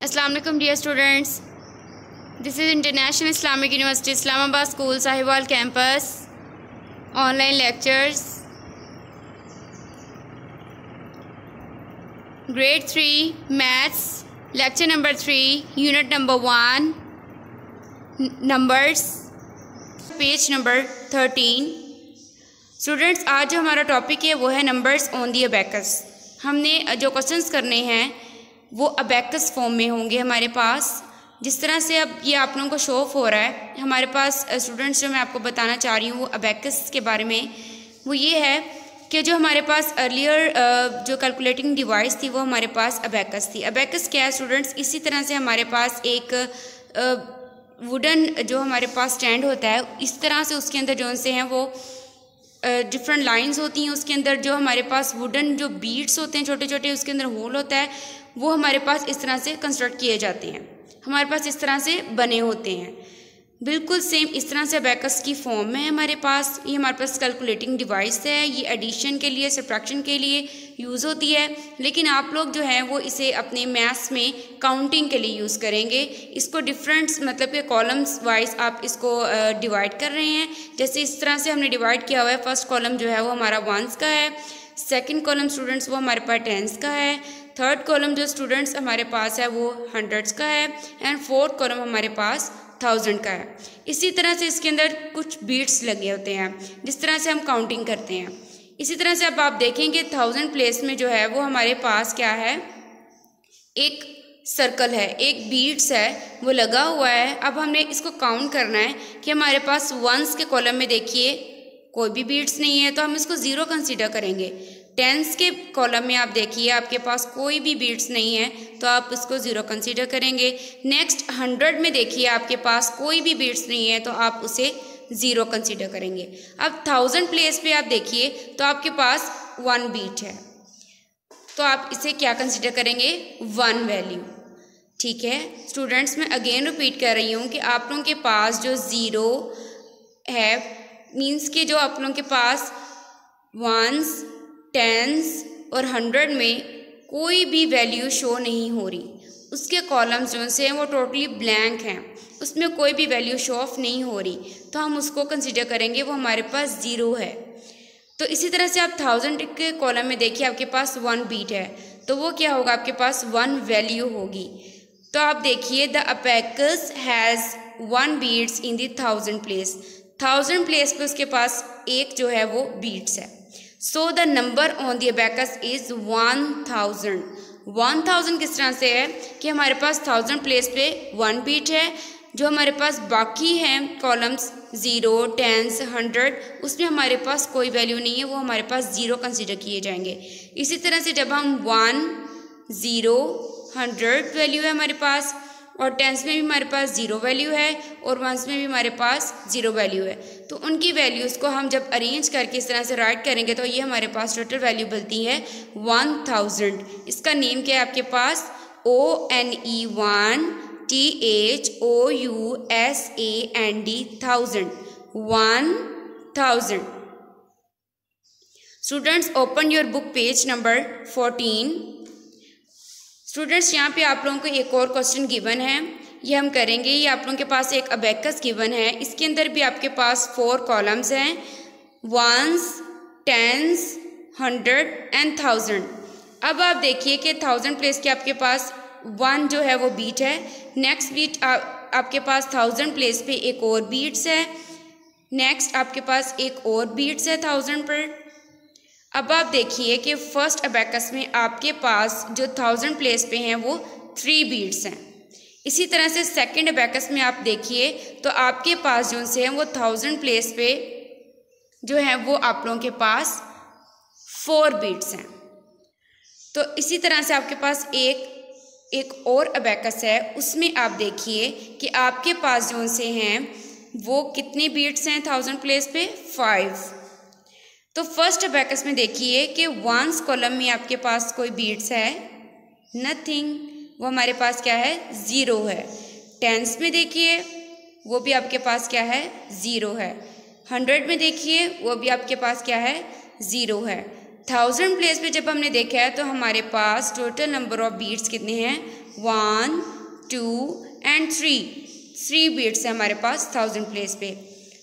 अस्सलाम वालेकुम dear students, this is international Islamic university Islamabad school Sahiwal campus online lectures grade 3 maths lecture number 3 unit number 1 numbers page number 13। Students, आज जो हमारा topic है वो है नंबर्स ऑन दी अबैकस। हमने जो क्वेश्चंस करने हैं वो अबैकस फॉर्म में होंगे हमारे पास। जिस तरह से अब ये आप लोगों को शो ऑफ हो रहा है हमारे पास स्टूडेंट्स, जो मैं आपको बताना चाह रही हूँ वो अबैकस के बारे में, वो ये है कि जो हमारे पास अर्लियर जो कैलकुलेटिंग डिवाइस थी वो हमारे पास अबैकस थी। अबैकस क्या है स्टूडेंट्स? इसी तरह से हमारे पास एक वुडन जो हमारे पास स्टैंड होता है, इस तरह से उसके अंदर जो से हैं वो डिफरेंट लाइंस होती हैं। उसके अंदर जो हमारे पास वुडन जो बीड्स होते हैं छोटे छोटे, उसके अंदर होल होता है, वो हमारे पास इस तरह से कंस्ट्रक्ट किए जाते हैं, हमारे पास इस तरह से बने होते हैं। बिल्कुल सेम इस तरह से अबैकस की फॉर्म में है हमारे पास। ये हमारे पास कैलकुलेटिंग डिवाइस है, ये एडिशन के लिए सब्ट्रैक्शन के लिए यूज़ होती है, लेकिन आप लोग जो हैं वो इसे अपने मैथ्स में काउंटिंग के लिए यूज़ करेंगे। इसको डिफरेंट मतलब कि कॉलम्स वाइज आप इसको डिवाइड कर रहे हैं। जैसे इस तरह से हमने डिवाइड किया हुआ है। फर्स्ट कॉलम जो है वो हमारा वंस का है, सेकेंड कॉलम स्टूडेंट्स वो हमारे पास टेंस का है, थर्ड कॉलम जो स्टूडेंट्स हमारे पास है वो हंड्रेड्स का है, एंड फोर्थ कॉलम हमारे पास 1000 का है। इसी तरह से इसके अंदर कुछ बीट्स लगे होते हैं जिस तरह से हम काउंटिंग करते हैं। इसी तरह से अब आप देखेंगे 1000 प्लेस में जो है वो हमारे पास क्या है, एक सर्कल है, एक बीट्स है वो लगा हुआ है। अब हमने इसको काउंट करना है कि हमारे पास वंस के कॉलम में देखिए कोई भी बीट्स नहीं है तो हम इसको ज़ीरो कंसीडर करेंगे। टेंस के कॉलम में आप देखिए आपके पास कोई भी बीट्स नहीं है तो आप इसको ज़ीरो कंसीडर करेंगे। नेक्स्ट 100 में देखिए आपके पास कोई भी बीट्स नहीं है तो आप उसे ज़ीरो कंसीडर करेंगे। अब 1000 प्लेस पे आप देखिए तो आपके पास 1 बीट है तो आप इसे क्या कंसीडर करेंगे, 1 वैल्यू। ठीक है स्टूडेंट्स, मैं अगेन रिपीट कर रही हूँ कि आप लोगों के पास जो ज़ीरो है मीन्स कि जो आप लोगों के पास वंस, टेंस और 100 में कोई भी वैल्यू शो नहीं हो रही, उसके कॉलम्स जो से हैं वो टोटली ब्लैंक हैं, उसमें कोई भी वैल्यू शो ऑफ नहीं हो रही, तो हम उसको कंसीडर करेंगे वो हमारे पास ज़ीरो है। तो इसी तरह से आप 1000 के कॉलम में देखिए आपके पास 1 बीट है तो वो क्या होगा, आपके पास 1 वैल्यू होगी। तो आप देखिए the abacus has 1 beads in the 1000 place. 1000 place पे उसके पास एक जो है वो बीट्स है। So the number on the abacus is 1000। 1000 किस तरह से है कि हमारे पास 1000 प्लेस पे 1 बीट है, जो हमारे पास बाकी हैं कॉलम्स 0, 10, 100 उसमें हमारे पास कोई वैल्यू नहीं है, वो हमारे पास ज़ीरो कंसीडर किए जाएंगे। इसी तरह से जब हम 1, 0, 100 वैल्यू है हमारे पास, और टेंस में भी हमारे पास 0 वैल्यू है और वंस में भी हमारे पास 0 वैल्यू है, तो उनकी वैल्यूज़ को हम जब अरेंज करके इस तरह से राइट करेंगे तो ये हमारे पास टोटल वैल्यू बनती है 1000। इसका नेम क्या है आपके पास, ONE1THOUSAND 1000। Students open your book page number 14। Students यहाँ पे आप लोगों को एक और क्वेश्चन गिवन है, ये हम करेंगे। ये आप लोगों के पास एक अबैकस गिवन है, इसके अंदर भी आपके पास 4 कॉलम्स हैं, वंस, टेंस, 100 एंड 1000। अब आप देखिए कि 1000 प्लेस के आपके पास 1 जो है वो बीट है, नेक्स्ट बीट आपके पास 1000 प्लेस पे एक और बीट्स है, नेक्स्ट आपके पास एक और बीट्स है 1000 पर। अब आप देखिए कि फर्स्ट अबैकस में आपके पास जो 1000 प्लेस पे हैं वो 3 बीट्स हैं। इसी तरह से सेकंड अबैकस में आप देखिए तो आपके पास जो से हैं वो 1000 प्लेस पे जो है वो आप लोगों के पास 4 बीट्स हैं। तो इसी तरह से आपके पास एक और अबैकस है, उसमें आप देखिए कि आपके पास जो से हैं वो कितने बीट्स हैं 1000 प्लेस पे, 5। तो फर्स्ट अबैकस में देखिए कि वंस कॉलम में आपके पास कोई बीट्स है, नथिंग, वो हमारे पास क्या है, 0 है। टेंस में देखिए वो भी आपके पास क्या है, 0 है। 100 में देखिए वो भी आपके पास क्या है, 0 है। 1000 प्लेस पे जब हमने देखा है तो हमारे पास टोटल नंबर ऑफ बीट्स कितने हैं, 1, 2 एंड 3 बीट्स है हमारे पास 1000 प्लेस पे।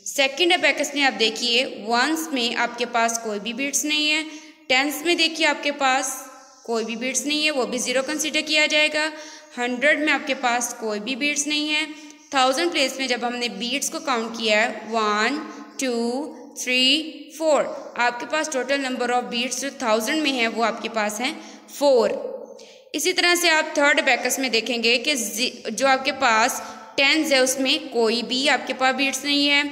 सेकंड अबैकस में आप देखिए वंस में आपके पास कोई भी बीट्स नहीं है, टेंस में देखिए आपके पास कोई भी बीट्स नहीं है, वो भी 0 कंसीडर किया जाएगा। 100 में आपके पास कोई भी बीट्स नहीं है। 1000 प्लेस में जब हमने बीट्स को काउंट किया है 1, 2, 3, 4, आपके पास टोटल नंबर ऑफ बीट्स जो 1000 में है वो आपके पास हैं 4। इसी तरह से आप थर्ड अबैकस में देखेंगे कि जो आपके पास टेंस है उसमें कोई भी आपके पास बीट्स नहीं है।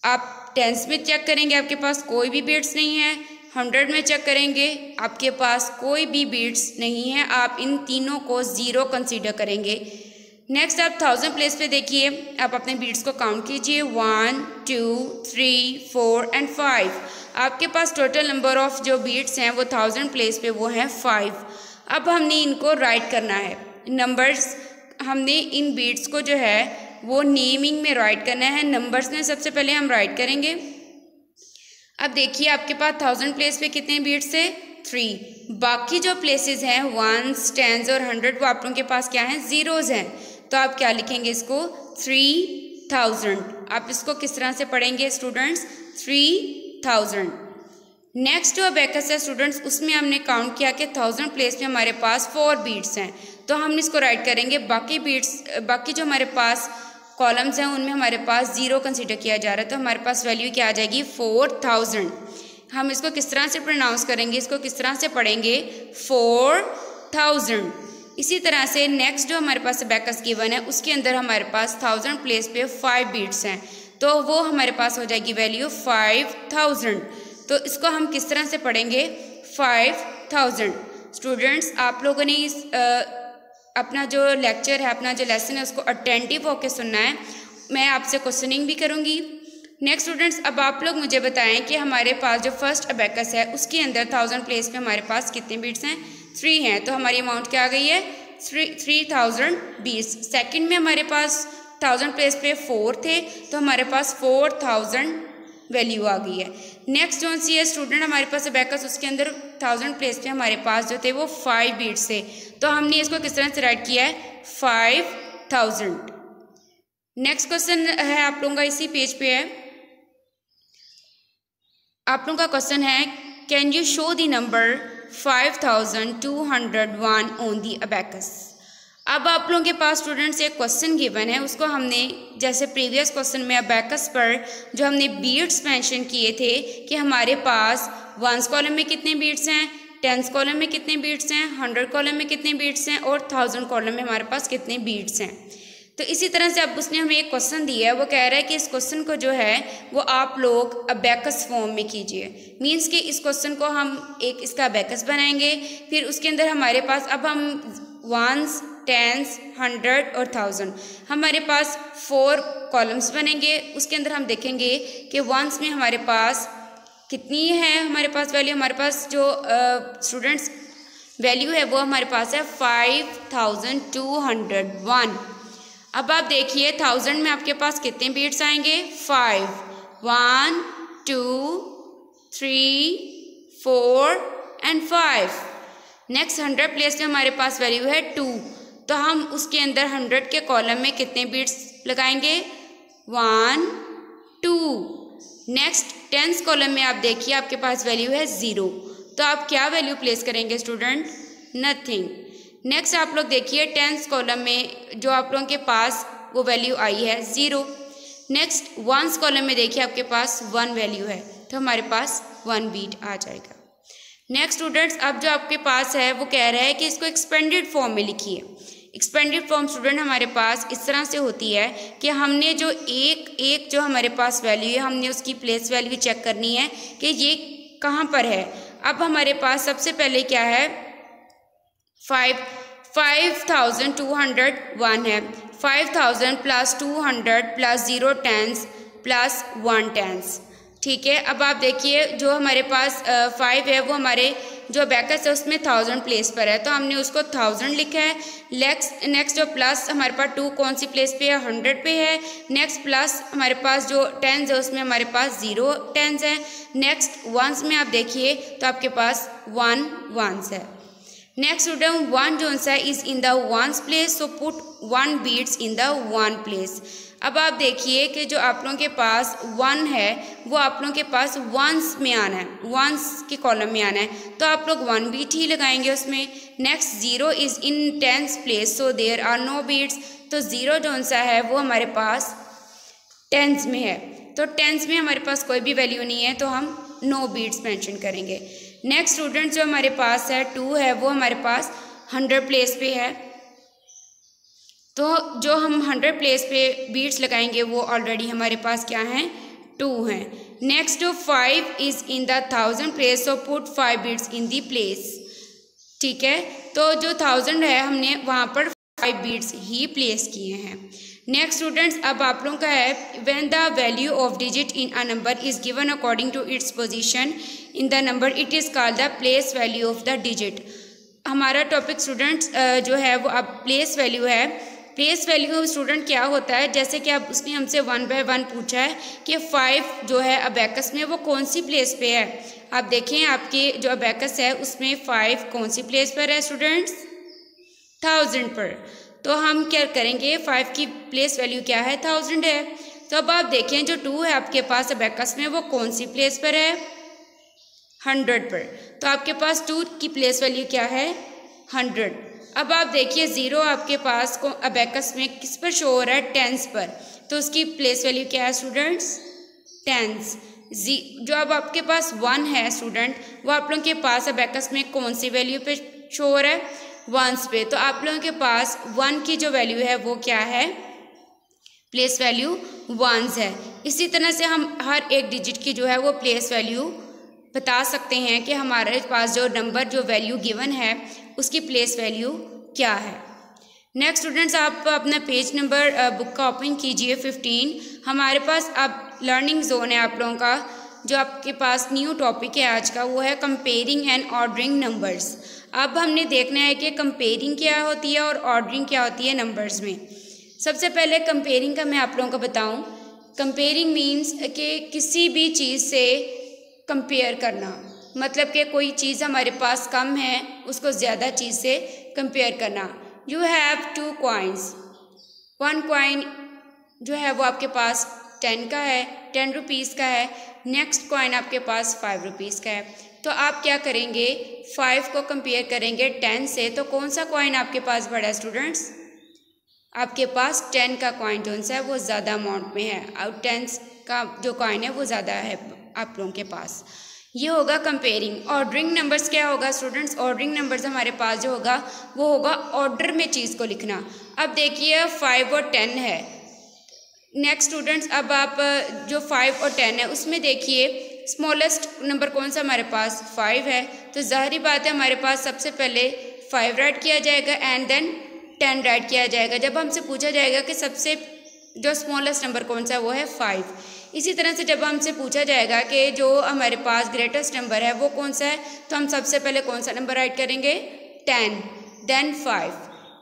आप टेंस में चेक करेंगे आपके पास कोई भी बीट्स नहीं है। 100 में चेक करेंगे आपके पास कोई भी बीट्स नहीं है। आप इन तीनों को 0 कंसीडर करेंगे। नेक्स्ट आप 1000 प्लेस पे देखिए, आप अपने बीट्स को काउंट कीजिए 1, 2, 3, 4 एंड 5। आपके पास टोटल नंबर ऑफ जो बीट्स हैं वो 1000 प्लेस पे वो हैं 5। अब हमने इनको राइट करना है नंबर्स, हमने इन बीट्स को जो है वो नेमिंग में राइट करना है। नंबर्स में सबसे पहले हम राइट करेंगे। अब देखिए आपके पास 1000 प्लेस पे कितने बीट्स है 3। बाकी जो प्लेसेस हैं 1s, 10s और 100 वो आप लोगों के पास क्या हैं ज़ीरोज़ हैं। तो आप क्या लिखेंगे इसको 3000। आप इसको किस तरह से पढ़ेंगे स्टूडेंट्स 3000। नेक्स्ट जो अबैकस है स्टूडेंट्स उसमें हमने काउंट किया कि 1000 प्लेस में हमारे पास 4 बीट्स हैं। तो हम इसको राइट करेंगे बाकी जो हमारे पास कॉलम्स हैं उनमें हमारे पास 0 कंसीडर किया जा रहा है। तो हमारे पास वैल्यू क्या आ जाएगी 4000। हम इसको किस तरह से प्रोनाउंस करेंगे, इसको किस तरह से पढ़ेंगे 4000। इसी तरह से नेक्स्ट जो हमारे पास अबैकस गिवन है उसके अंदर हमारे पास 1000 प्लेस पे 5 बीट्स हैं। तो वो हमारे पास हो जाएगी वैल्यू 5000। तो इसको हम किस तरह से पढ़ेंगे 5000। स्टूडेंट्स आप लोगों ने इस अपना जो लेक्चर है, अपना जो लेसन है उसको अटेंटिव होकर सुनना है। मैं आपसे क्वेश्चनिंग भी करूँगी। नेक्स्ट स्टूडेंट्स अब आप लोग मुझे बताएं कि हमारे पास जो फर्स्ट अबैकस है उसके अंदर 1000 प्लेस पे हमारे पास कितने बीट्स हैं 3 हैं। तो हमारी अमाउंट क्या आ गई है 3000 बीट्स। सेकंड में हमारे पास 1000 प्लेस पे 4 थे तो हमारे पास 4000 वैल्यू आ गई है। नेक्स्ट जो सी है स्टूडेंट हमारे पास अबैकस उसके अंदर 1000 प्लेस पे हमारे पास जो थे वो 5 बीट्स थे। तो हमने इसको किस तरह से राइट किया है 5000। नेक्स्ट क्वेश्चन है आप लोगों का इसी पेज पे है। आप लोगों का क्वेश्चन है can you show the number 5201 on the abacus. अब आप लोगों के पास स्टूडेंट्स एक क्वेश्चन गिवन है, उसको हमने जैसे प्रीवियस क्वेश्चन में अबैकस पर जो हमने बीट्स मेंशन किए थे कि हमारे पास 1s कॉलम में कितने बीट्स हैं, 10s कॉलम में कितने बीट्स हैं, 100 कॉलम में कितने बीट्स हैं और 1000 कॉलम में हमारे पास कितने बीट्स हैं। तो इसी तरह से अब उसने हमें एक क्वेश्चन दिया है, वो कह रहा है कि इस क्वेश्चन को जो है वो आप लोग अबैकस फॉर्म में कीजिए। मीन्स कि इस क्वेश्चन को हम एक इसका अबैकस बनाएंगे, फिर उसके अंदर हमारे पास अब हम 1s, 10s, 100 और 1000 हमारे पास 4 कॉलम्स बनेंगे। उसके अंदर हम देखेंगे कि 1s में हमारे पास कितनी है हमारे पास वैल्यू, हमारे पास जो स्टूडेंट्स वैल्यू है वो हमारे पास है 5201। अब आप देखिए 1000 में आपके पास कितने बीट्स आएंगे 5, 1, 2, 3, 4 एंड 5। नेक्स्ट 100 प्लेस में हमारे पास वैल्यू है 2, तो हम उसके अंदर 100 के कॉलम में कितने बीट्स लगाएंगे 1, 2। नेक्स्ट 10s कॉलम में आप देखिए आपके पास वैल्यू है 0, तो आप क्या वैल्यू प्लेस करेंगे स्टूडेंट नथिंग। नेक्स्ट आप लोग देखिए 10s कॉलम में जो आप लोगों के पास वो वैल्यू आई है 0। नेक्स्ट 1s कॉलम में देखिए आपके पास 1 वैल्यू है, तो हमारे पास 1 बीट आ जाएगा। नेक्स्ट स्टूडेंट्स अब जो आपके पास है वो कह रहा है कि इसको एक्सपेंडेड फॉर्म में लिखिए। एक्सपेंडेड फॉर्म स्टूडेंट हमारे पास इस तरह से होती है कि हमने जो एक जो हमारे पास वैल्यू है हमने उसकी प्लेस वैल्यू चेक करनी है कि ये कहाँ पर है। अब हमारे पास सबसे पहले क्या है 5201 है। 5000 plus 200 plus 0 10s plus 1 10s, ठीक है। अब आप देखिए जो हमारे पास 5 है वो हमारे जो अबैकस है उसमें 1000 प्लेस पर है, तो हमने उसको 1000 लिखा है। नेक्स्ट जो प्लस हमारे पास 2 कौन सी प्लेस पे है 100 पे है। नेक्स्ट प्लस हमारे पास जो 10s है उसमें हमारे पास 0 10s है। नेक्स्ट 1s में आप देखिए तो आपके पास 1 1s है। नेक्स्ट स्टूडेंट 1 जो सा is in the ones place, so put 1 beads in the 1 place. अब आप देखिए कि जो आप लोगों के पास 1 है वो आप लोगों के पास वंस में आना है, वंस के कॉलम में आना है, तो आप लोग 1 बीट ही लगाएंगे उसमें। Next 0 is in tens place, so there are no beads, तो 0 जो सा है वो हमारे पास टेंस में है, तो टेंस में हमारे पास कोई भी वैल्यू नहीं है, तो हम नो बीट्स मेंशन करेंगे। नेक्स्ट स्टूडेंट जो हमारे पास है 2 है, वो हमारे पास 100 प्लेस पे है, तो जो हम 100 प्लेस पे बीट्स लगाएंगे वो ऑलरेडी हमारे पास क्या हैं, 2 हैं। Next 5 is in the 1000 place, so put 5 beads in the place. ठीक है, तो जो 1000 है हमने वहाँ पर 5 बीट्स ही प्लेस किए हैं। नेक्स्ट स्टूडेंट्स अब आप लोगों का है when the value of digit in a number is given according to its position in the number, it is called the place value of the digit. हमारा टॉपिक स्टूडेंट्स जो है वो अब प्लेस वैल्यू है। प्लेस वैल्यू स्टूडेंट क्या होता है, जैसे कि अब उसने हमसे 1 बाय 1 पूछा है कि 5 जो है अबैकस में वो कौन सी प्लेस पे है। आप देखें आपकी जो अबैकस है उसमें 5 कौन सी प्लेस पर है स्टूडेंट्स, 1000 पर। तो हम क्या करेंगे, 5 की प्लेस वैल्यू क्या है, 1000 है। तो अब आप देखें जो 2 है आपके पास अबैकस में वो कौन सी प्लेस पर है, 100 पर। तो आपके पास 2 की प्लेस वैल्यू क्या है, 100। अब आप देखिए 0 आपके पास को अबैकस में किस पर शो हो रहा है, टेंस पर, तो उसकी प्लेस वैल्यू क्या है स्टूडेंट्स, टेंस। जो अब आपके पास 1 है स्टूडेंट, वो आप लोगों के पास अबैकस में कौन सी वैल्यू पे शो हो रहा है, वंस पे, तो आप लोगों के पास 1 की जो वैल्यू है वो क्या है, प्लेस वैल्यू वंस है। इसी तरह से हम हर एक डिजिट की जो है वो प्लेस वैल्यू बता सकते हैं कि हमारे पास जो नंबर जो वैल्यू गिवन है उसकी प्लेस वैल्यू क्या है। नेक्स्ट स्टूडेंट्स आप अपना पेज नंबर बुक का ओपन कीजिए 15। हमारे पास अब लर्निंग जोन है आप लोगों का, जो आपके पास न्यू टॉपिक है आज का, वो है कंपेयरिंग एंड ऑर्डरिंग नंबर्स। अब हमने देखना है कि कंपेयरिंग क्या होती है और ऑर्डरिंग क्या होती है नंबर्स में। सबसे पहले कंपेयरिंग का मैं आप लोगों को बताऊं। कंपेयरिंग मीन्स कि किसी भी चीज़ से कंपेयर करना, मतलब कि कोई चीज़ हमारे पास कम है उसको ज़्यादा चीज़ से कंपेयर करना। यू हैव 2 कॉइन्स, 1 कॉइन जो है वो आपके पास 10 का है, 10 रुपीज़ का है। नेक्स्ट कॉइन आपके पास 5 रुपीज़ का है। तो आप क्या करेंगे, 5 को कंपेयर करेंगे 10 से, तो कौन सा कॉइन आपके पास बड़ा है स्टूडेंट्स, आपके पास 10 का कॉइन जो है वो ज़्यादा अमाउंट में है, और 10 का जो कॉइन है वो ज़्यादा है आप लोगों के पास। ये होगा कंपेयरिंग। ऑर्डरिंग नंबर्स क्या होगा स्टूडेंट्स, ऑर्डरिंग नंबर्स हमारे पास जो होगा वो होगा ऑर्डर में चीज़ को लिखना। अब देखिए 5 और 10 है। नेक्स्ट स्टूडेंट्स अब आप जो 5 और 10 है उसमें देखिए स्मॉलेस्ट नंबर कौन सा हमारे पास, 5 है, तो ज़ाहिर बात है हमारे पास सबसे पहले 5 राइट किया जाएगा एंड देन 10 राइट किया जाएगा। जब हमसे पूछा जाएगा कि सबसे जो स्मॉलेस्ट नंबर कौन सा है वो है 5। इसी तरह से जब हमसे पूछा जाएगा कि जो हमारे पास ग्रेटेस्ट नंबर है वो कौन सा है, तो हम सबसे पहले कौन सा नंबर राइट करेंगे, 10 देन 5।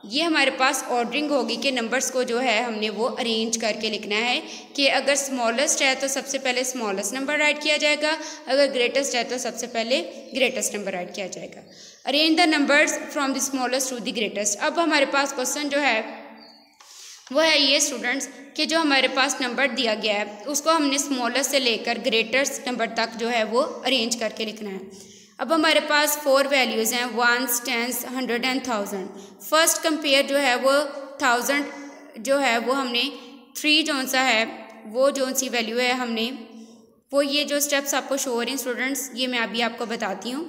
ये हमारे पास ऑर्डरिंग होगी कि नंबर्स को जो है हमने वो अरेंज करके लिखना है कि अगर स्मॉलेस्ट है तो सबसे पहले स्मॉलेस्ट नंबर राइट किया जाएगा, अगर ग्रेटेस्ट है तो सबसे पहले ग्रेटेस्ट नंबर राइट किया जाएगा। Arrange the numbers from the smallest to the greatest. अब हमारे पास क्वेश्चन जो है वो है ये स्टूडेंट्स कि जो हमारे पास नंबर दिया गया है उसको हमने स्मॉलेस्ट से लेकर ग्रेटेस्ट नंबर तक जो है वो अरेंज करके लिखना है। अब हमारे पास 4 वैल्यूज़ हैं, 1, 10, 100 एंड 1000। फर्स्ट कंपेयर जो है वो 1000 जो है वो हमने 3 जो सा है वो जो सी वैल्यू है हमने वो ये जो स्टेप्स आपको शो हो रहे हैं स्टूडेंट्स, ये मैं अभी आपको बताती हूँ।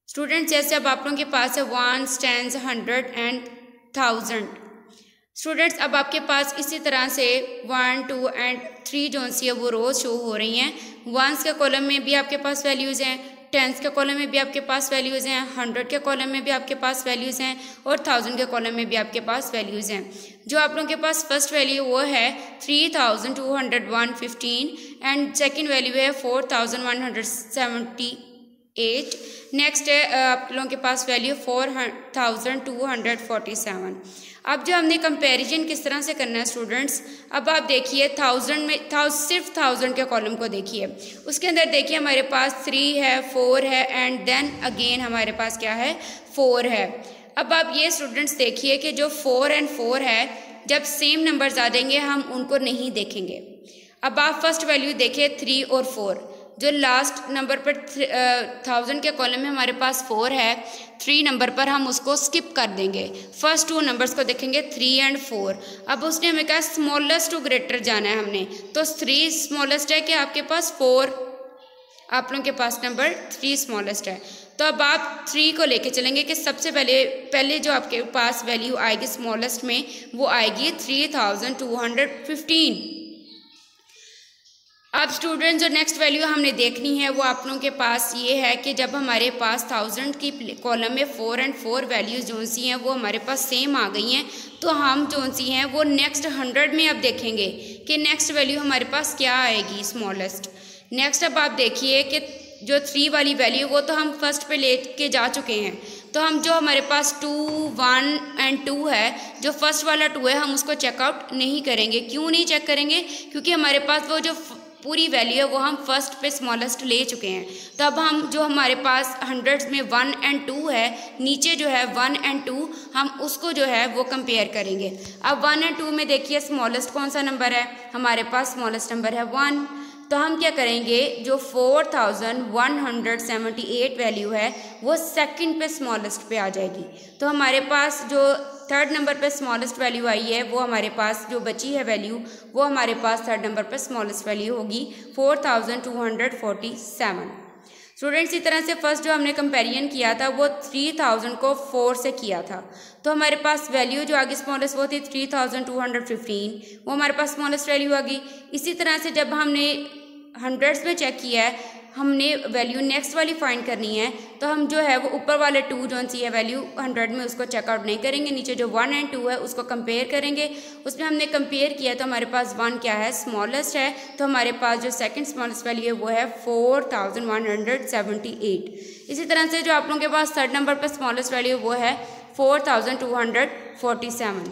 स्टूडेंट्स जैसे अब आप लोगों के पास है 1, 10, 100 एंड 1000। स्टूडेंट्स अब आपके पास इसी तरह से 1, 2 एंड 3 जो सी है वो रोज़ शो हो रही हैं। 1s के कॉलम में भी आपके पास वैल्यूज़ हैं, 10s के कॉलम में भी आपके पास वैल्यूज़ हैं, 100 के कॉलम में भी आपके पास वैल्यूज़ हैं और 1000 के कॉलम में भी आपके पास वैल्यूज़ हैं। जो आप लोगों के पास फर्स्ट वैल्यू वो है 3215 एंड सेकंड वैल्यू है 4170 8। नेक्स्ट है आप लोगों के पास वैल्यू 4247। अब जो हमने कंपैरिजन किस तरह से करना है स्टूडेंट्स, अब आप देखिए 1000 में सिर्फ 1000 के कॉलम को देखिए, उसके अंदर देखिए हमारे पास 3 है, 4 है एंड देन अगेन हमारे पास क्या है, 4 है। अब आप ये स्टूडेंट्स देखिए कि जो 4 एंड 4 है, जब सेम नंबर्स आ जाएंगे हम उनको नहीं देखेंगे। अब आप फर्स्ट वैल्यू देखिए 3 और 4, जो लास्ट नंबर पर 1000 के कॉलम में हमारे पास 4 है, 3 नंबर पर हम उसको स्किप कर देंगे, फर्स्ट 2 नंबर्स को देखेंगे 3 एंड 4। अब उसने हमें कहा स्मॉलेस्ट टू ग्रेटर जाना है हमने, तो 3 स्मॉलेस्ट है कि आपके पास 4, आप लोगों के पास नंबर 3 स्मॉलेस्ट है। तो अब आप 3 को लेके चलेंगे कि सबसे पहले जो आपके पास वैल्यू आएगी स्मॉलेस्ट में वो आएगी 3215। अब स्टूडेंट जो नेक्स्ट वैल्यू हमने देखनी है वो आप लोगों के पास ये है कि जब हमारे पास 1000 की कॉलम में 4 एंड 4 वैल्यूज़ जो सी हैं वो हमारे पास सेम आ गई हैं, तो हम जो सी हैं वो नेक्स्ट 100 में अब देखेंगे कि नेक्स्ट वैल्यू हमारे पास क्या आएगी स्मॉलेस्ट। नेक्स्ट अब आप देखिए कि जो 3 वाली वैल्यू वो तो हम फर्स्ट पे ले के जा चुके हैं, तो हम जो हमारे पास 2, 1 एंड 2 है, जो फर्स्ट वाला 2 है हम उसको चेकआउट नहीं करेंगे। क्यों नहीं चेक करेंगे, क्योंकि हमारे पास वो जो पूरी वैल्यू है वो हम फर्स्ट पे स्मॉलेस्ट ले चुके हैं। तो अब हम जो हमारे पास 100 में 1 एंड 2 है, नीचे जो है 1 एंड 2 हम उसको जो है वो कंपेयर करेंगे। अब 1 एंड 2 में देखिए स्मॉलेस्ट कौन सा नंबर है, हमारे पास स्मॉलेस्ट नंबर है 1। तो हम क्या करेंगे, जो 4178 वैल्यू है वो सेकंड पे स्मॉलेस्ट पे आ जाएगी। तो हमारे पास जो थर्ड नंबर पे स्मॉलेस्ट वैल्यू आई है वो हमारे पास जो बची है वैल्यू वो हमारे पास थर्ड नंबर पे स्मॉलेस्ट वैल्यू होगी 4247। स्टूडेंट्स इस तरह से फर्स्ट जो हमने कंपेरिजन किया था वो 3000 को 4 से किया था, तो हमारे पास वैल्यू जो आगे स्मॉलेस्ट वो थी 3215, वो हमारे पास स्मॉलेस्ट वैल्यू आ गई। इसी तरह से जब हमने हंड्रेड्स में चेक किया है, हमने वैल्यू नेक्स्ट वाली फाइंड करनी है, तो हम जो है वो ऊपर वाले 2 जो सी है वैल्यू 100 में उसको चेकआउट नहीं करेंगे, नीचे जो 1 एंड 2 है उसको कंपेयर करेंगे। उसमें हमने कंपेयर किया तो हमारे पास 1 क्या है, स्मॉलेस्ट है, तो हमारे पास जो सेकंड स्मॉलेस्ट वैल्यू है वो है 4178। इसी तरह से जो आप लोगों के पास थर्ड नंबर पर स्मॉलेस्ट वैल्यू वो है 4247।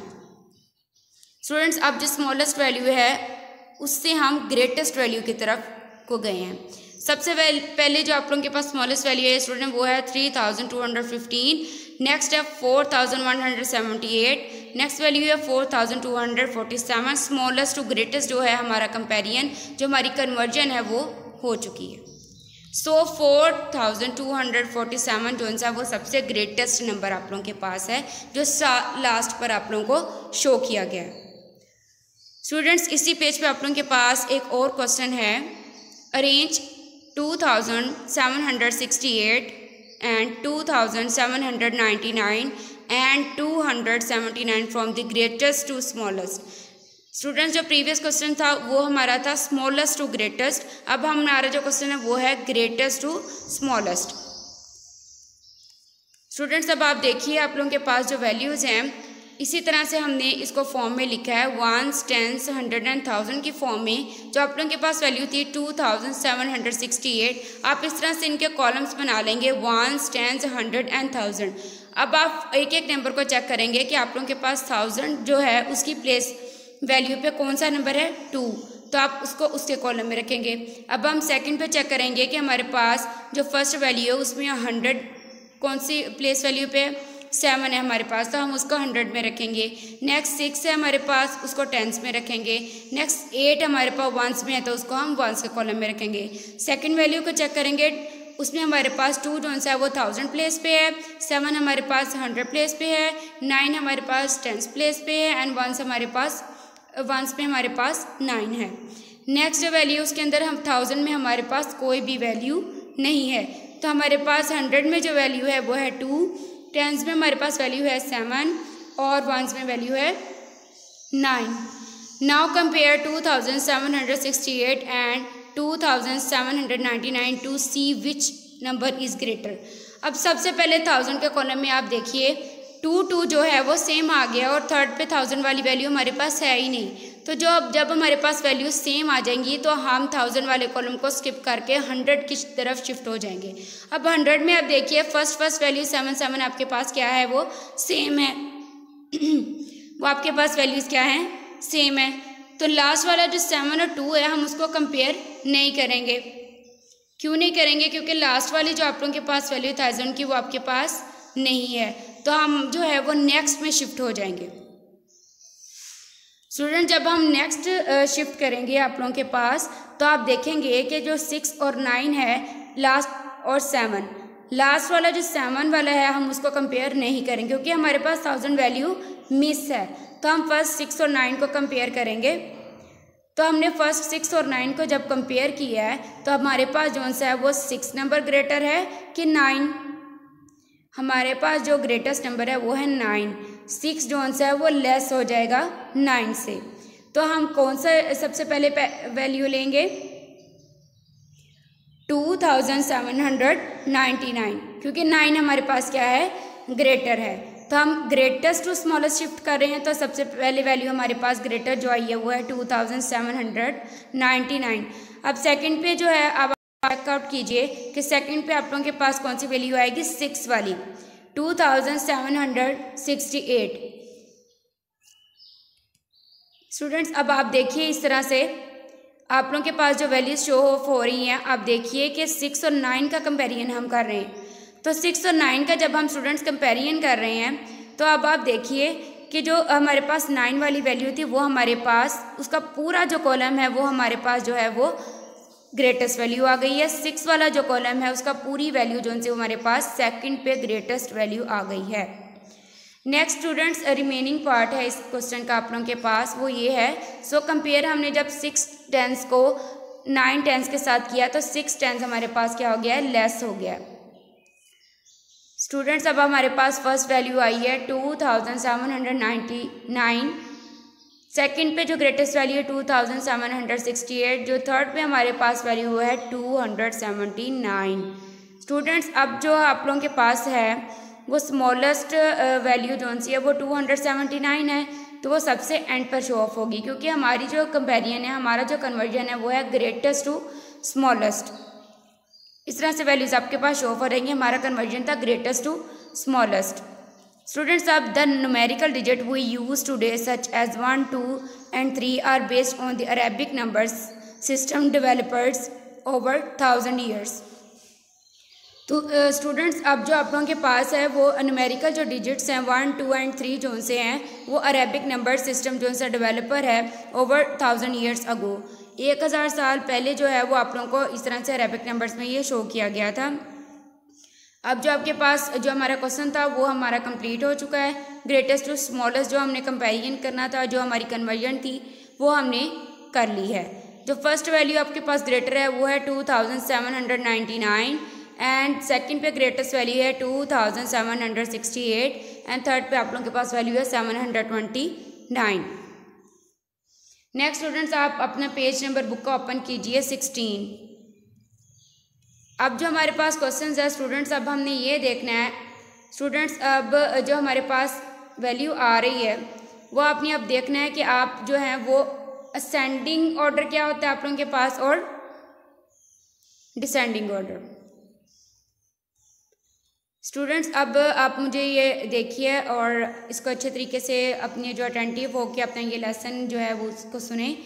स्टूडेंट्स अब जो स्मॉलेस्ट वैल्यू है उससे हम ग्रेटेस्ट वैल्यू की तरफ को गए हैं। सबसे पहले जो आप लोगों के पास स्मॉलेस्ट वैल्यू है स्टूडेंट वो है 3215, नेक्स्ट है 4178, नेक्स्ट वैल्यू है 4247। स्मॉलेस्ट टू ग्रेटेस्ट जो है हमारा कंपेरिजन, जो हमारी कन्वर्जन है वो हो चुकी है। सो 4247 जो है वो सबसे ग्रेटेस्ट नंबर आप लोगों के पास है, जो लास्ट पर आप लोगों को शो किया गया है। स्टूडेंट्स इसी पेज पे आप लोगों के पास एक और क्वेश्चन है, arrange 2768 and 2799 and 279 from the greatest to smallest. Students जो प्रीवियस क्वेश्चन था वो हमारा था स्मॉलेस्ट टू ग्रेटेस्ट, अब हमारा जो क्वेश्चन है वो है ग्रेटेस्ट टू स्मॉलेस्ट। स्टूडेंट्स अब आप देखिए आप लोगों के पास जो वैल्यूज़ हैं इसी तरह से हमने इसको फॉर्म में लिखा है, 1s, 10s, 100 एंड 1000 की फॉर्म में। जो आप लोगों के पास वैल्यू थी 2768, आप इस तरह से इनके कॉलम्स बना लेंगे 1s, 10s, 100 एंड 1000। अब आप एक एक नंबर को चेक करेंगे कि आप लोगों के पास 1000 जो है उसकी प्लेस वैल्यू पे कौन सा नंबर है 2, तो आप उसको उसके कॉलम में रखेंगे। अब हम सेकंड पे चेक करेंगे कि हमारे पास जो फर्स्ट वैल्यू है उसमें 100 कौन सी प्लेस वैल्यू पे 7 है हमारे पास, तो हम उसको 100 में रखेंगे। नेक्स्ट 6 है हमारे पास, उसको 10s में रखेंगे। नेक्स्ट 8 हमारे पास 1s में है तो उसको हम 1s के कॉलम में रखेंगे। सेकंड वैल्यू को चेक करेंगे, उसमें हमारे पास 2 जो है वो 1000 प्लेस पे है, 7 हमारे पास 100 प्लेस पे है, 9 हमारे पास 10s प्लेस पे है एंड 1s हमारे पास 1s पे हमारे पास 9 है। नेक्स्ट वैल्यू उसके अंदर हम 1000 में हमारे पास कोई भी वैल्यू नहीं है, तो हमारे पास 100 में जो वैल्यू है वो है 2, 10s में हमारे पास वैल्यू है 7 और 1s में वैल्यू है 9। Now compare 2768 and 2799 to see which number is greater. अब सबसे पहले 1000 के कॉलम में आप देखिए 2 जो है वो सेम आ गया और थर्ड पे 1000 वाली वैल्यू हमारे पास है ही नहीं, तो जब हमारे पास वैल्यूज सेम आ जाएंगी तो हम 1000 वाले कॉलम को स्किप करके 100 की तरफ शिफ्ट हो जाएंगे। अब 100 में आप देखिए फर्स्ट वैल्यू 77 आपके पास क्या है, वो सेम है वो आपके पास वैल्यूज़ क्या हैं, सेम है। तो लास्ट वाला जो 7 और 2 है हम उसको कंपेयर नहीं करेंगे। क्यों नहीं करेंगे? क्योंकि लास्ट वाली जो आप लोगों के पास वैल्यू 1000 की वो आपके पास नहीं है, तो हम जो है वो नेक्स्ट में शिफ्ट हो जाएंगे। स्टूडेंट जब हम नेक्स्ट शिफ्ट करेंगे आप लोगों के पास, तो आप देखेंगे कि जो 6 और 9 है लास्ट और 7, लास्ट वाला जो 7 वाला है हम उसको कंपेयर नहीं करेंगे क्योंकि हमारे पास 1000 वैल्यू मिस है। तो हम फर्स्ट 6 और 9 को कंपेयर करेंगे। तो हमने फर्स्ट 6 और 9 को जब कंपेयर किया है तो हमारे पास जो सा है वो 6 नंबर ग्रेटर है कि 9। हमारे पास जो ग्रेटेस्ट नंबर है वो है 9। 6 जो सा है वो लेस हो जाएगा 9 से। तो हम कौन सा सबसे पहले वैल्यू लेंगे? 2799, क्योंकि 9 हमारे पास क्या है, ग्रेटर है। तो हम ग्रेटेस्ट टू स्मॉलेस्ट शिफ्ट कर रहे हैं, तो सबसे पहले वैल्यू हमारे पास ग्रेटर जो आई है वो है 2799। अब सेकंड पे जो है अब वर्कआउट कीजिए कि सेकंड पे आप लोगों के पास कौन सी वैल्यू आएगी, 6 वाली, 2768। स्टूडेंट्स अब आप देखिए इस तरह से आप लोगों के पास जो वैल्यूज शो ऑफ हो रही हैं, आप देखिए कि 6 और 9 का कंपेरिजन हम कर रहे हैं। तो 6 और 9 का जब हम स्टूडेंट्स कंपेरिजन कर रहे हैं तो अब आप देखिए कि जो हमारे पास 9 वाली वैल्यू थी वो हमारे पास उसका पूरा जो कॉलम है वो हमारे पास जो है वो ग्रेटेस्ट वैल्यू आ गई है। 6 वाला जो कॉलम है उसका पूरी वैल्यू जो से हमारे पास सेकंड पे ग्रेटेस्ट वैल्यू आ गई है। नेक्स्ट स्टूडेंट्स रिमेनिंग पार्ट है इस क्वेश्चन का आप लोगों के पास, वो ये है। सो कंपेयर हमने जब 6 टेंस को 9 टेंस के साथ किया तो 6 टेंस हमारे पास क्या हो गया है, लेस हो गया है। स्टूडेंट्स अब हमारे पास फर्स्ट वैल्यू आई है 2799, सेकंड पे जो ग्रेटेस्ट वैल्यू है 2768, जो थर्ड पे हमारे पास वैल्यू है 279। स्टूडेंट्स अब जो आप लोगों के पास है वो स्मॉलेस्ट वैल्यू जो सी है वो 279 है, तो वो सबसे एंड पर शो ऑफ होगी क्योंकि हमारी जो कंपेरिजन है, हमारा जो कन्वर्जन है वो है ग्रेटेस्ट टू स्मॉलेस्ट। इस तरह से वैल्यूज आपके पास शो ऑफ हो रहेंगी। हमारा कन्वर्जन था ग्रेटेस्ट टू स्मॉलेस्ट। स्टूडेंट्स अब the numerical digit we use today such as 1, 2 and 3 are based on the Arabic numbers system developers over 1000 years. तो स्टूडेंट्स अब जो आप लोगों के पास है वो न्यूमेरिकल जो डिजिट्स हैं 1, 2 and 3 जो से हैं वो अरेबिक नंबर सिस्टम जो सा डेवलपर है ओवर 1000 ईयर्स अगो, 1000 साल पहले जो है वो आप लोगों को इस तरह से अरेबिक नंबर्स में ये शो किया गया था। अब जो आपके पास जो हमारा क्वेश्चन था वो हमारा कंप्लीट हो चुका है। ग्रेटेस्ट टू स्मॉलेस्ट जो हमने कंपेरिजन करना था, जो हमारी कन्वर्जन थी वो हमने कर ली है। जो फर्स्ट वैल्यू आपके पास ग्रेटर है वो है 2799 एंड सेकंड पे ग्रेटेस्ट वैल्यू है 2768 एंड थर्ड पे आप लोगों के पास वैल्यू है 729। नेक्स्ट स्टूडेंट्स आप अपना पेज नंबर बुक का ओपन कीजिए 16। अब जो हमारे पास क्वेश्चंस है स्टूडेंट्स, अब हमने ये देखना है स्टूडेंट्स, अब जो हमारे पास वैल्यू आ रही है वो आपने अब देखना है कि आप जो है वो असेंडिंग ऑर्डर क्या होता है आप लोगों के पास और डिसेंडिंग ऑर्डर। स्टूडेंट्स अब आप मुझे ये देखिए और इसको अच्छे तरीके से अपने जो अटेंटिव हो के अपना ये लेसन जो है वो उसको सुने।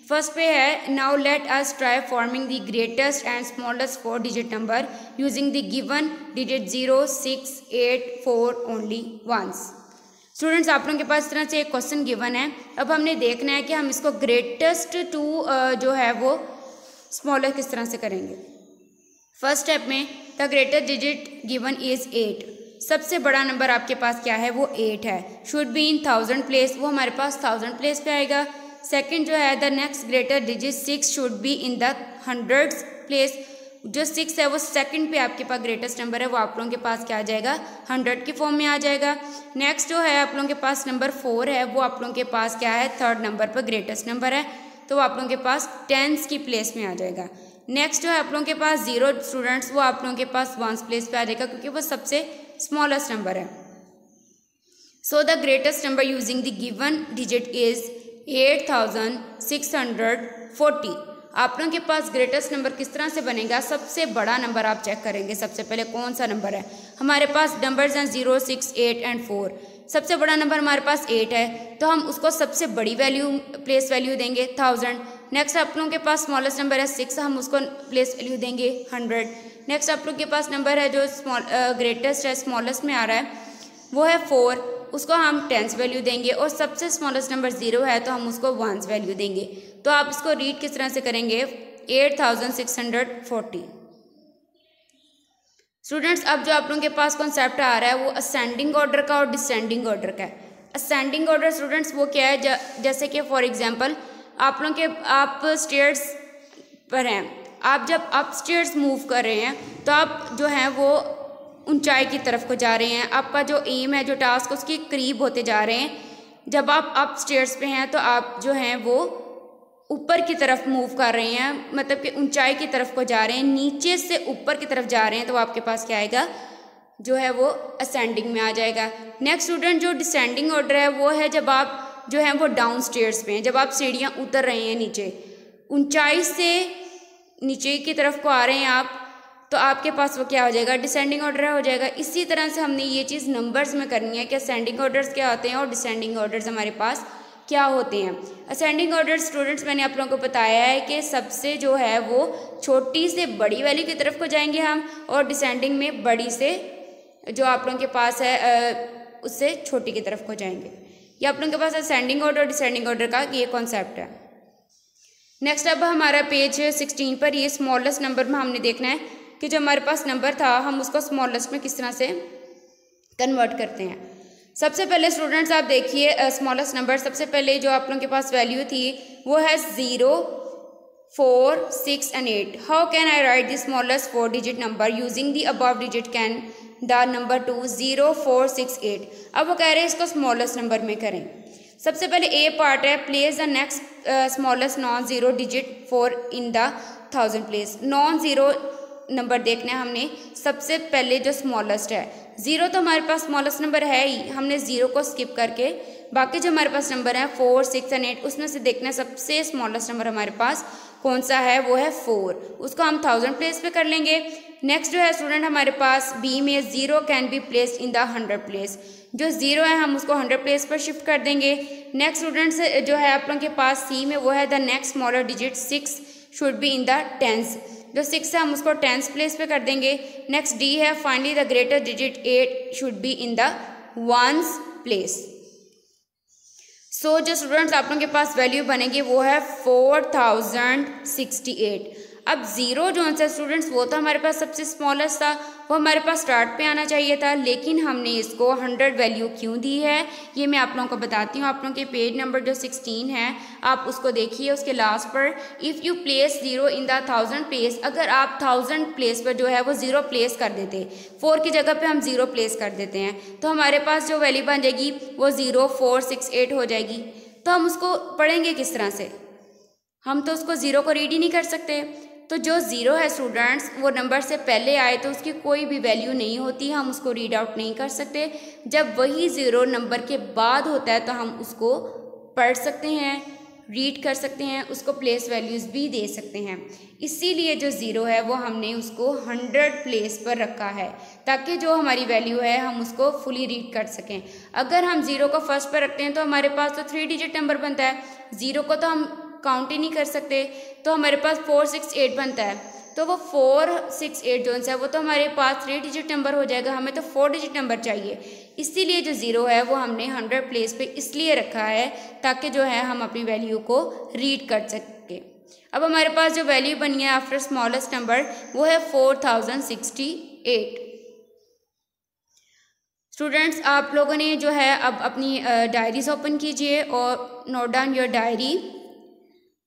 फर्स्ट पे है now let us try forming the greatest and smallest 4 digit number using the given digit 0, 6, 8, 4 only once. Students आप लोगों के पास इस तरह से एक क्वेश्चन गिवन है। अब हमने देखना है कि हम इसको ग्रेटेस्ट टू जो है वो स्मॉलेस्ट किस तरह से करेंगे। फर्स्ट स्टेप में the greatest digit given is 8, सबसे बड़ा नंबर आपके पास क्या है वो 8 है। शुड बी इन 1000 प्लेस, वो हमारे पास 1000 प्लेस पे आएगा। सेकंड जो है the next greater digit 6 should be in the hundreds place, जो 6 है वो सेकंड पे आपके पास ग्रेटेस्ट नंबर है, वो आप लोगों के पास क्या आ जाएगा 100 की फॉर्म में आ जाएगा। नेक्स्ट जो है आप लोगों के पास नंबर 4 है, वो आप लोगों के पास क्या है थर्ड नंबर पर ग्रेटेस्ट नंबर है, तो आप लोगों के पास टेंस की प्लेस में आ जाएगा। नेक्स्ट जो है आप लोगों के पास 0 स्टूडेंट्स, वो आप लोगों के पास वंस प्लेस पे आ जाएगा क्योंकि वो सबसे स्मॉलेस्ट नंबर है। So the greatest number using the given digit is 8640। आप लोगों के पास ग्रेटेस्ट नंबर किस तरह से बनेगा, सबसे बड़ा नंबर आप चेक करेंगे। सबसे पहले कौन सा नंबर है हमारे पास, नंबर्स हैं 0, 6, 8 एंड 4। सबसे बड़ा नंबर हमारे पास 8 है, तो हम उसको सबसे बड़ी वैल्यू प्लेस वैल्यू देंगे 1000। नेक्स्ट आप लोगों के पास स्मॉलेस्ट नंबर है 6, हम उसको प्लेस वैल्यू देंगे 100। नेक्स्ट आप लोगों के पास नंबर है जो ग्रेटेस्ट है, स्मॉलेस्ट में आ रहा है, वो है 4, उसको हम 10 वैल्यू देंगे। और सबसे स्मॉलेस्ट नंबर 0 है, तो हम उसको 1 वैल्यू देंगे। तो आप इसको रीड किस तरह से करेंगे, 8640। स्टूडेंट्स, अब जो आप लोगों के पास कॉन्सेप्ट आ रहा है वो असेंडिंग ऑर्डर का और डिसेंडिंग ऑर्डर का है। असेंडिंग ऑर्डर स्टूडेंट्स वो क्या है, जैसे कि फॉर एग्जांपल आप लोगों के आप स्टेयर्स पर हैं, आप जब अप स्टेयर्स मूव कर रहे हैं तो आप जो हैं वो ऊंचाई की तरफ को जा रहे हैं। आपका जो एम है, जो टास्क, उसके करीब होते जा रहे हैं। जब आप अप स्टेयर्स पे हैं तो आप जो हैं वो ऊपर की तरफ मूव कर रहे हैं, मतलब कि ऊंचाई की तरफ को जा रहे हैं। नीचे से ऊपर की तरफ जा रहे हैं तो आपके पास क्या आएगा, जो है वो असेंडिंग में आ जाएगा। नेक्स्ट स्टूडेंट, जो डिसेंडिंग ऑर्डर है वो है जब आप जो है वो डाउन स्टेयर्स पे हैं, जब आप सीढ़ियाँ उतर रहे हैं नीचे, ऊंचाई से नीचे की तरफ को आ रहे हैं आप, तो आपके पास वो क्या हो जाएगा, डिसेंडिंग ऑर्डर हो जाएगा। इसी तरह से हमने ये चीज़ नंबर्स में करनी है कि असेंडिंग ऑर्डर्स क्या होते हैं और डिसेंडिंग ऑर्डर्स हमारे पास क्या होते हैं। असेंडिंग ऑर्डर स्टूडेंट्स मैंने आप लोगों को बताया है कि सबसे जो है वो छोटी से बड़ी वैल्यू की तरफ को जाएंगे हम, और डिसेंडिंग में बड़ी से जो आप लोगों के पास है उससे छोटी की तरफ को जाएंगे। ये आप लोगों के पास असेंडिंग ऑर्डर डिसेंडिंग ऑर्डर का ये कॉन्सेप्ट है। नेक्स्ट अब हमारा पेज 16 पर ये स्मॉलेस्ट नंबर में हमने देखना है कि जो हमारे पास नंबर था हम उसको स्मॉलेस्ट में किस तरह से कन्वर्ट करते हैं। सबसे पहले स्टूडेंट्स आप देखिए स्मॉलेस्ट नंबर, सबसे पहले जो आप लोगों के पास वैल्यू थी वो है 0, 4, 6 and 8। How can I right the smallest 4 digit number using the above digit can the number 2 0, 4, 6, 8। अब वो कह रहे हैं इसको स्मॉलेस्ट नंबर में करें। सबसे पहले ए पार्ट है, place the next smallest non zero digit 4 in the 1000 place. Non zero number देखना है हमने, सबसे पहले जो स्मॉलेस्ट है, 0 तो हमारे पास स्मॉलेस्ट नंबर है ही, हमने 0 को स्किप करके बाकी जो हमारे पास नंबर है 4, 6 एंड 8, उसमें से देखना है सबसे स्मॉलेस्ट नंबर हमारे पास कौन सा है, वो है 4। उसको हम 1000 प्लेस पे कर लेंगे। नेक्स्ट जो है स्टूडेंट हमारे पास बी में 0 can be placed in the 100 place. जो 0 है हम उसको 100 प्लेस पर शिफ्ट कर देंगे। नेक्स्ट स्टूडेंट्स जो है आप लोगों के पास सी में वो है the next smaller digit 6 should be in the tens. जो 6 है हम उसको टेंस प्लेस पे कर देंगे। नेक्स्ट डी है finally the greater digit 8 should be in the ones place. So जो स्टूडेंट्स आप लोगों के पास वैल्यू बनेगी वो है 4068। अब 0 जो है स्टूडेंट्स वो तो हमारे पास सबसे स्मॉलेस्ट था, वो हमारे पास स्टार्ट पे आना चाहिए था, लेकिन हमने इसको 100 वैल्यू क्यों दी है ये मैं आप लोगों को बताती हूँ। आप लोगों के पेज नंबर जो 16 है आप उसको देखिए, उसके लास्ट पर if you place 0 in the 1000 place, अगर आप 1000 प्लेस पर जो है वो 0 प्लेस कर देते, 4 की जगह पे हम 0 प्लेस कर देते हैं, तो हमारे पास जो वैल्यू बन जाएगी वो 0, 4, 6, 8 हो जाएगी। तो हम उसको पढ़ेंगे किस तरह से, हम तो उसको 0 को रीड ही नहीं कर सकते। तो जो 0 है स्टूडेंट्स वो नंबर से पहले आए तो उसकी कोई भी वैल्यू नहीं होती, हम उसको रीड आउट नहीं कर सकते। जब वही 0 नंबर के बाद होता है तो हम उसको पढ़ सकते हैं, रीड कर सकते हैं, उसको प्लेस वैल्यूज़ भी दे सकते हैं। इसीलिए जो 0 है वो हमने उसको 100 प्लेस पर रखा है ताकि जो हमारी वैल्यू है हम उसको फुली रीड कर सकें। अगर हम 0 को फर्स्ट पर रखते हैं तो हमारे पास तो 3 डिजिट नंबर बनता है, 0 को तो हम काउंट ही नहीं कर सकते, तो हमारे पास 4, 6, 8 बनता है। तो वो 4, 6, 8 जो है वो तो हमारे पास 3 डिजिट नंबर हो जाएगा, हमें तो 4 डिजिट नंबर चाहिए। इसीलिए जो 0 है वो हमने 100 प्लेस पे इसलिए रखा है ताकि जो है हम अपनी वैल्यू को रीड कर सकें। अब हमारे पास जो वैल्यू बनी है आफ्टर स्मॉलेस्ट नंबर वो है 4068। स्टूडेंट्स आप लोगों ने जो है अब अपनी डायरीज ओपन कीजिए और note down your diary.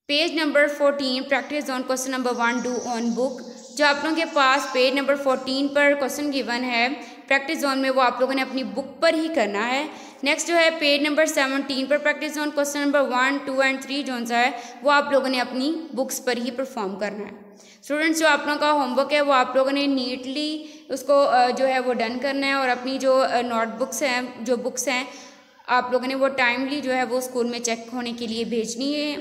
Page number 14 practice zone question number 1 do on book. जो आप लोगों के पास पेज नंबर 14 पर क्वेश्चन गिवन है प्रैक्टिस जोन में वो आप लोगों ने अपनी बुक पर ही करना है। नेक्स्ट जो है पेज नंबर 17 पर practice zone question number 1, 2 and 3 zone सा है वो आप लोगों ने अपनी बुक्स पर ही परफॉर्म करना है। स्टूडेंट्स जो आप लोगों का होमवर्क है वो आप लोगों ने नीटली उसको जो है वो डन करना है और अपनी जो नोटबुक्स हैं, जो बुक्स हैं आप लोगों ने वो टाइमली जो है वो स्कूल में चेक होने के लिए भेजनी है।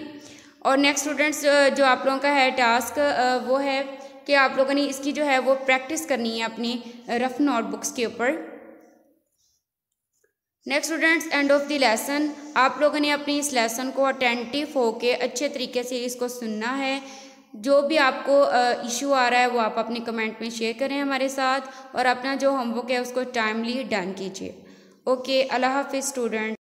और नेक्स्ट स्टूडेंट्स, जो आप लोगों का है टास्क वो है कि आप लोगों ने इसकी जो है वो प्रैक्टिस करनी है अपनी रफ नोटबुक्स के ऊपर। Next students, end of the lesson, आप लोगों ने अपनी इस लेसन को अटेंटिव होके अच्छे तरीके से इसको सुनना है। जो भी आपको इशू आ रहा है वो आप अपने कमेंट में शेयर करें हमारे साथ, और अपना जो होमवर्क है उसको टाइमली डन कीजिए। ओके, अल्लाह हाफिज़ स्टूडेंट।